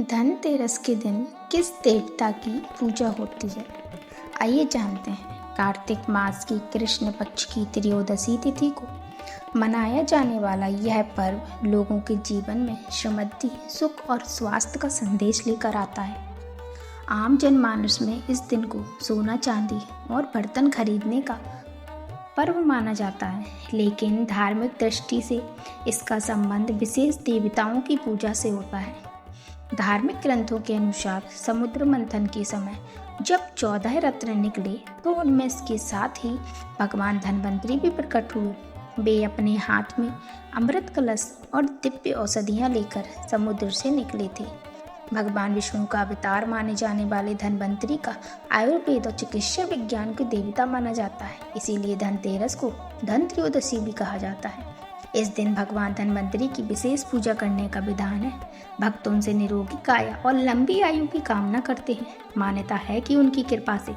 धनतेरस के दिन किस देवता की पूजा होती है? आइए जानते हैं। कार्तिक मास की कृष्ण पक्ष की त्रयोदशी तिथि को मनाया जाने वाला यह पर्व लोगों के जीवन में समृद्धि, सुख और स्वास्थ्य का संदेश लेकर आता है। आम जनमानस में इस दिन को सोना, चांदी और बर्तन खरीदने का पर्व माना जाता है, लेकिन धार्मिक दृष्टि से इसका संबंध विशेष देवताओं की पूजा से होता है। धार्मिक ग्रंथों के अनुसार समुद्र मंथन के समय जब 14 रत्न निकले तो उनमें इसके साथ ही भगवान धन्वंतरी भी प्रकट हुए। वे अपने हाथ में अमृत कलश और दिव्य औषधियाँ लेकर समुद्र से निकले थे। भगवान विष्णु का अवतार माने जाने वाले धन्वंतरी का आयुर्वेद और चिकित्सा विज्ञान के देवता माना जाता है। इसीलिए धनतेरस को धन त्रयोदशी भी कहा जाता है। इस दिन भगवान धन्वंतरी की विशेष पूजा करने का विधान है। भक्त उनसे निरोगी काया और लंबी आयु की कामना करते हैं। मान्यता है कि उनकी कृपा से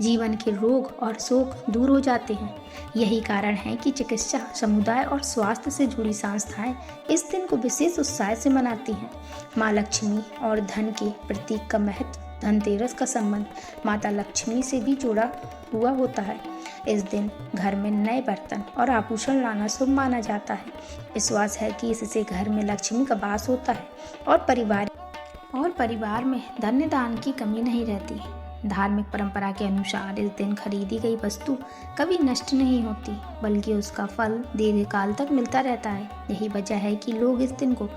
जीवन के रोग और शोक दूर हो जाते हैं। यही कारण है कि चिकित्सा, समुदाय और स्वास्थ्य से जुड़ी संस्थाएं इस दिन को विशेष उत्साह से मनाती हैं। माँ लक्ष्मी और धन के प्रतीक का महत्व। धनतेरस का संबंध माता लक्ष्मी से भी जुड़ा हुआ होता है। इस दिन घर में नए बर्तन और आभूषण लाना शुभ माना जाता है। विश्वास है कि इससे घर में लक्ष्मी का वास होता है और परिवार में धन्य दान की कमी नहीं रहती। धार्मिक परंपरा के अनुसार इस दिन खरीदी गई वस्तु कभी नष्ट नहीं होती, बल्कि उसका फल दीर्घकाल तक मिलता रहता है। यही वजह है कि लोग इस दिन को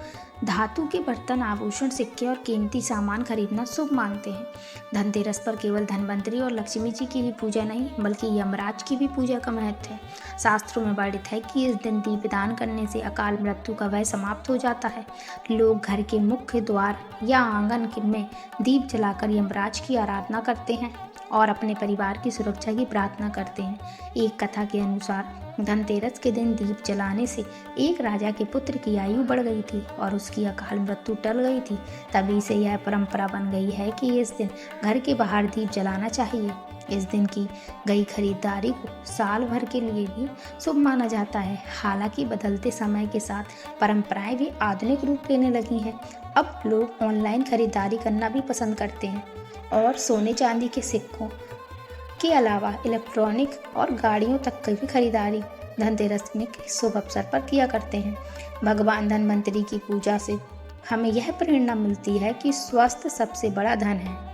धातु के बर्तन, आभूषण, सिक्के और कीमती सामान खरीदना शुभ मानते हैं। धनतेरस पर केवल धन्वंतरी और लक्ष्मी जी की ही पूजा नहीं, बल्कि यमराज की भी पूजा का महत्व है। शास्त्रों में वर्णित है कि इस दिन दीपदान करने से अकाल मृत्यु का भय समाप्त हो जाता है। लोग घर के मुख्य द्वार या आंगन में दीप जलाकर यमराज की आराधना करते हैं और अपने परिवार की सुरक्षा की प्रार्थना करते हैं। एक कथा के अनुसार धनतेरस के दिन दीप जलाने से एक राजा के पुत्र की आयु बढ़ गई थी और उसकी अकाल मृत्यु टल गई थी। तभी से यह परंपरा बन गई है कि इस दिन घर के बाहर दीप जलाना चाहिए। इस दिन की गई खरीदारी को साल भर के लिए भी शुभ माना जाता है। हालांकि बदलते समय के साथ परंपराएं भी आधुनिक रूप लेने लगी हैं। अब लोग ऑनलाइन खरीदारी करना भी पसंद करते हैं और सोने चांदी के सिक्कों के अलावा इलेक्ट्रॉनिक और गाड़ियों तक की भी खरीदारी धनतेरस में शुभ अवसर पर किया करते हैं। भगवान धन्वंतरी की पूजा से हमें यह प्रेरणा मिलती है कि स्वास्थ्य सबसे बड़ा धन है।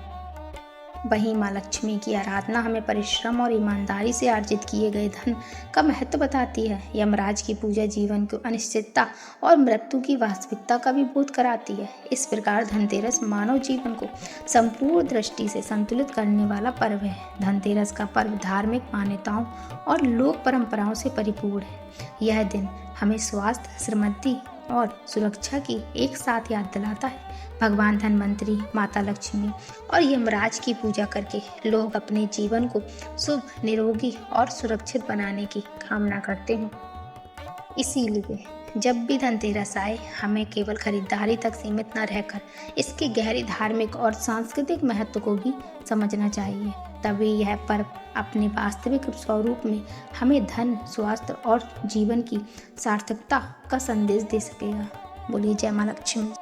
वहीं माँ लक्ष्मी की आराधना हमें परिश्रम और ईमानदारी से अर्जित किए गए धन का महत्व बताती है। यमराज की पूजा जीवन को अनिश्चितता और मृत्यु की वास्तविकता का भी बोध कराती है। इस प्रकार धनतेरस मानव जीवन को संपूर्ण दृष्टि से संतुलित करने वाला पर्व है। धनतेरस का पर्व धार्मिक मान्यताओं और लोक परंपराओं से परिपूर्ण है। यह दिन हमें स्वास्थ्य, समृद्धि और सुरक्षा की एक साथ याद दिलाता है। भगवान धन्वंतरी, माता लक्ष्मी और यमराज की पूजा करके लोग अपने जीवन को शुभ, निरोगी और सुरक्षित बनाने की कामना करते हैं। इसीलिए जब भी धनतेरस आए, हमें केवल खरीदारी तक सीमित न रहकर इसके गहरे धार्मिक और सांस्कृतिक महत्व को भी समझना चाहिए। तभी यह पर्व अपने वास्तविक स्वरूप में हमें धन, स्वास्थ्य और जीवन की सार्थकता का संदेश दे सकेगा। बोलिए जय माँ लक्ष्मी।